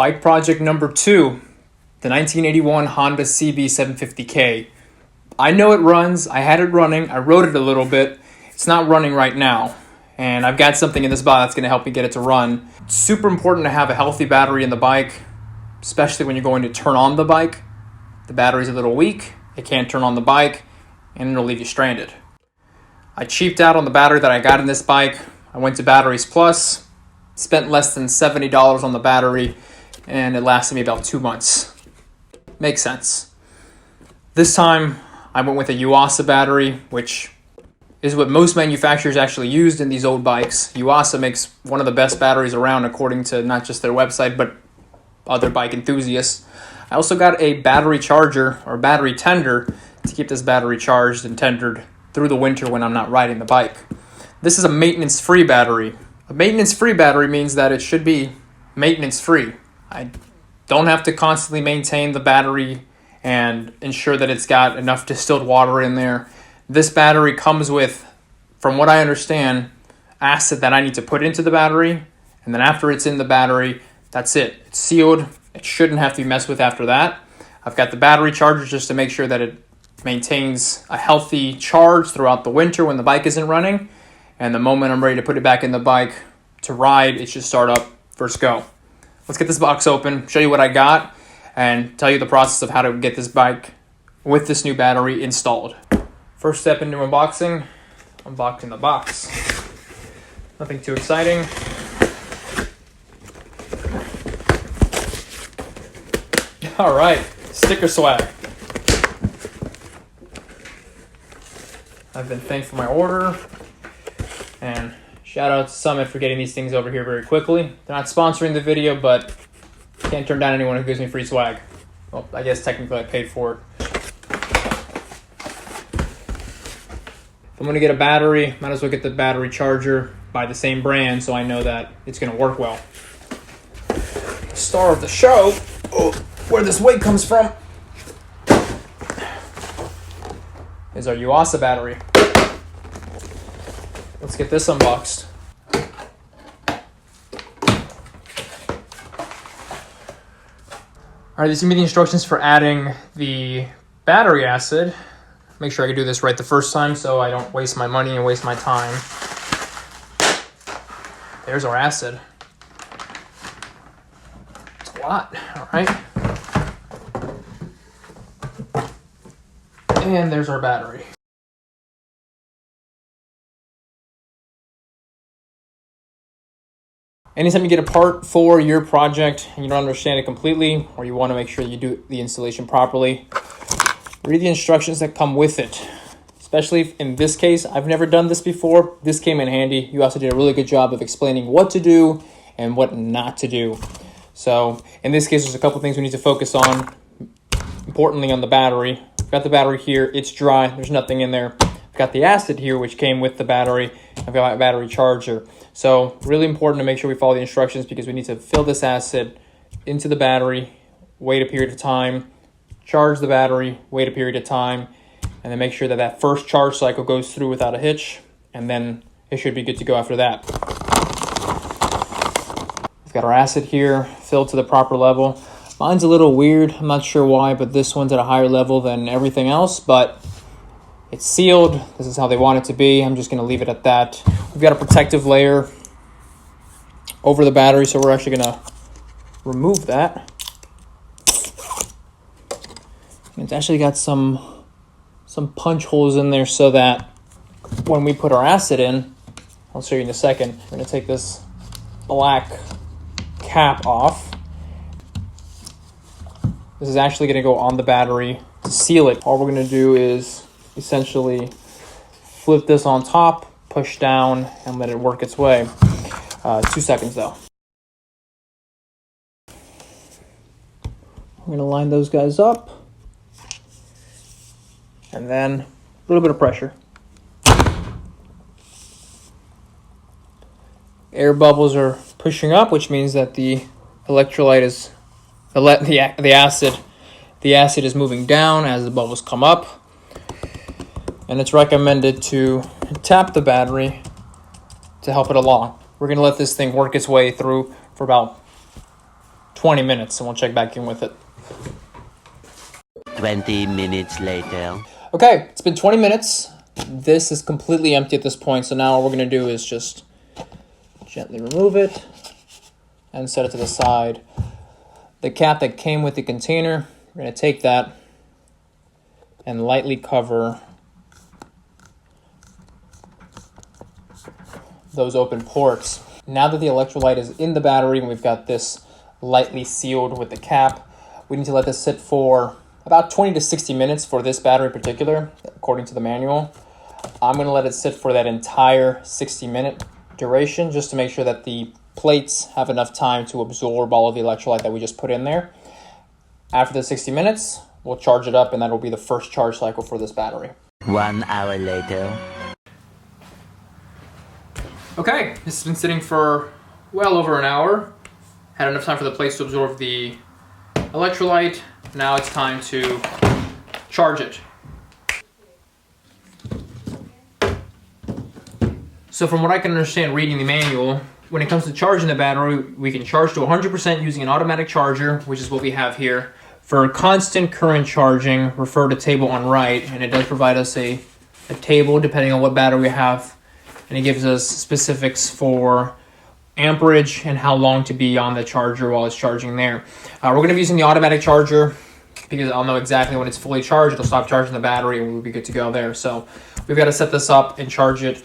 Bike project number 2, the 1981 Honda CB750K. I know it runs. I had it running. I rode it a little bit. It's not running right now. And I've got something in this bike that's going to help me get it to run. It's super important to have a healthy battery in the bike, especially when you're going to turn on the bike. The battery's a little weak. It can't turn on the bike, and it'll leave you stranded. I cheaped out on the battery that I got in this bike. I went to Batteries Plus, spent less than $70 on the battery, and it lasted me about 2 months. Makes sense. This time, I went with a Yuasa battery, which is what most manufacturers actually used in these old bikes. Yuasa makes one of the best batteries around according to not just their website, but other bike enthusiasts. I also got a battery charger or battery tender to keep this battery charged and tendered through the winter when I'm not riding the bike. This is a maintenance-free battery. A maintenance-free battery means that it should be maintenance-free. I don't have to constantly maintain the battery and ensure that it's got enough distilled water in there. This battery comes with, from what I understand, acid that I need to put into the battery, and then after it's in the battery, that's it. It's sealed. It shouldn't have to be messed with after that. I've got the battery charger just to make sure that it maintains a healthy charge throughout the winter when the bike isn't running, and the moment I'm ready to put it back in the bike to ride, it should start up, first go. Let's get this box open, show you what I got, and tell you the process of how to get this bike with this new battery installed. First step into unboxing, unboxing the box. Nothing too exciting. All right, sticker swag. I've been thanked for my order, and shout out to Summit for getting these things over here very quickly. They're not sponsoring the video, but can't turn down anyone who gives me free swag. Well, I guess technically I paid for it. If I'm going to get a battery, might as well get the battery charger by the same brand so I know that it's going to work well. The star of the show, where this weight comes from, is our Yuasa battery. Let's get this unboxed. All right, these are the instructions for adding the battery acid. Make sure I can do this right the first time so I don't waste my money and waste my time. There's our acid. It's a lot, all right. And there's our battery. Anytime you get a part for your project and you don't understand it completely, or you want to make sure you do the installation properly, read the instructions that come with it. Especially in this case, I've never done this before. This came in handy. You also did a really good job of explaining what to do and what not to do. So in this case, there's a couple things we need to focus on. Importantly, on the battery. I've got the battery here. It's dry. There's nothing in there. I've got the acid here, which came with the battery. I've got my battery charger. So really important to make sure we follow the instructions because we need to fill this acid into the battery, wait a period of time, charge the battery, wait a period of time, and then make sure that that first charge cycle goes through without a hitch, and then it should be good to go after that. We've got our acid here filled to the proper level. Mine's a little weird. I'm not sure why, but this one's at a higher level than everything else, but it's sealed. This is how they want it to be. I'm just going to leave it at that. We've got a protective layer over the battery, so we're actually going to remove that. And it's actually got some punch holes in there so that when we put our acid in, I'll show you in a second, we're going to take this black cap off. This is actually going to go on the battery to seal it. All we're going to do is essentially flip this on top, push down, and let it work its way. 2 seconds though. I'm going to line those guys up. And then a little bit of pressure. Air bubbles are pushing up, which means that the electrolyte is, the acid is moving down as the bubbles come up. And it's recommended to tap the battery to help it along. We're going to let this thing work its way through for about 20 minutes and we'll check back in with it. 20 minutes later. Okay, it's been 20 minutes. This is completely empty at this point, so now all we're going to do is just gently remove it and set it to the side. The cap that came with the container, we're going to take that and lightly cover those open ports. Now that the electrolyte is in the battery and we've got this lightly sealed with the cap, we need to let this sit for about 20 to 60 minutes for this battery in particular, according to the manual. I'm going to let it sit for that entire 60-minute duration just to make sure that the plates have enough time to absorb all of the electrolyte that we just put in there. After the 60 minutes, we'll charge it up, and that will be the first charge cycle for this battery. 1 hour later. Okay, this has been sitting for well over an hour. Had enough time for the plates to absorb the electrolyte. Now it's time to charge it. So from what I can understand reading the manual, when it comes to charging the battery, we can charge to 100% using an automatic charger, which is what we have here. For constant current charging, refer to table on right, and it does provide us a table depending on what battery we have, and it gives us specifics for amperage and how long to be on the charger while it's charging there. We're going to be using the automatic charger because I'll know exactly when it's fully charged. It'll stop charging the battery and we'll be good to go there. So we've got to set this up and charge it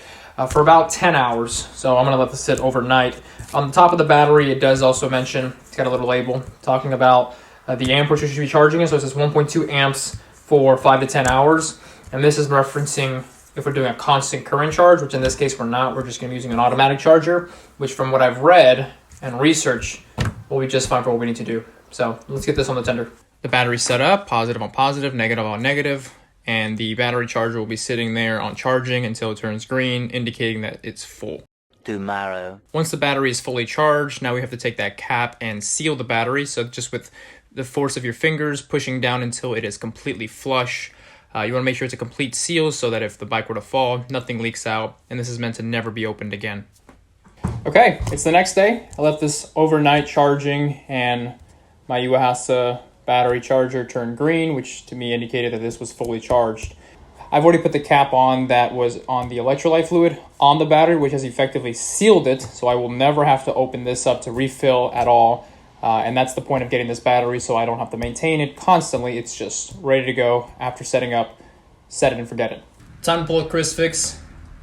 for about 10 hours. So I'm going to let this sit overnight. On the top of the battery, it does also mention, it's got a little label talking about the amperage we should be charging it. So it says 1.2 amps for 5 to 10 hours. And this is referencing if we're doing a constant current charge, which in this case we're not. We're just going to be using an automatic charger, which from what I've read and researched will be just fine for what we need to do. So let's get this on the tender. The battery's set up, positive on positive, negative on negative, and the battery charger will be sitting there on charging until it turns green, indicating that it's full. Tomorrow. Once the battery is fully charged, now we have to take that cap and seal the battery. So just with the force of your fingers pushing down until it is completely flush. You want to make sure it's a complete seal so that if the bike were to fall, nothing leaks out, and this is meant to never be opened again. Okay, it's the next day. I left this overnight charging, and my Yuasa battery charger turned green, which to me indicated that this was fully charged. I've already put the cap on that was on the electrolyte fluid on the battery, which has effectively sealed it, so I will never have to open this up to refill at all. And that's the point of getting this battery, so I don't have to maintain it constantly. It's just ready to go after setting up, set it and forget it. Time to pull a Chris fix,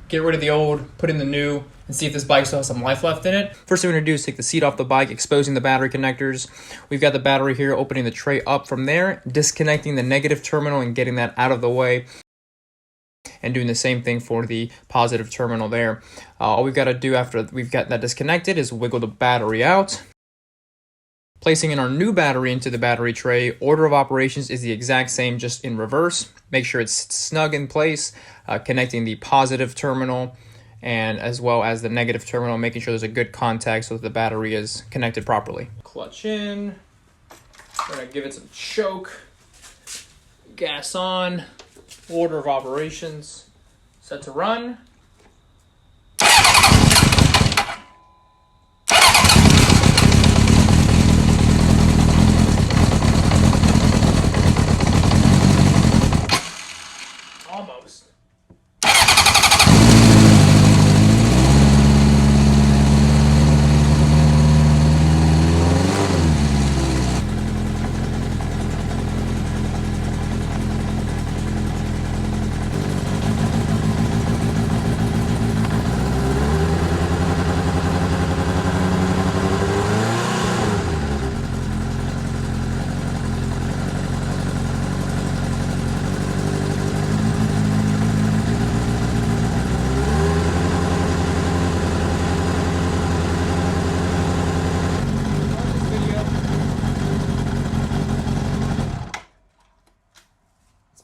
get rid of the old, put in the new, and see if this bike still has some life left in it. First thing we're gonna do is take the seat off the bike, exposing the battery connectors. We've got the battery here, opening the tray up from there, disconnecting the negative terminal and getting that out of the way, and doing the same thing for the positive terminal there. All we've got to do after we've got that disconnected is wiggle the battery out. Placing in our new battery into the battery tray, order of operations is the exact same, just in reverse. Make sure it's snug in place, connecting the positive terminal and as well as the negative terminal, making sure there's a good contact so that the battery is connected properly. Clutch in, we're gonna give it some choke, gas on, order of operations, set to run. Almost.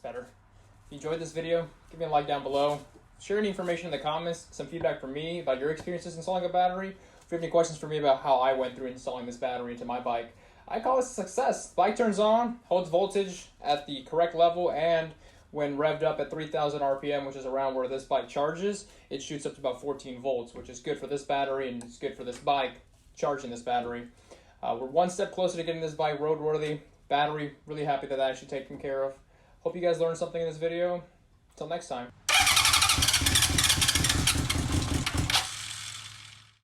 Better. If you enjoyed this video, give me a like down below. Share any information in the comments, some feedback from me about your experiences installing a battery. If you have any questions for me about how I went through installing this battery into my bike, I call this a success. Bike turns on, holds voltage at the correct level, and when revved up at 3,000 RPM, which is around where this bike charges, it shoots up to about 14 volts, which is good for this battery and it's good for this bike charging this battery. We're one step closer to getting this bike roadworthy. Battery, really happy that that's actually taken care of. Hope you guys learned something in this video. Until next time.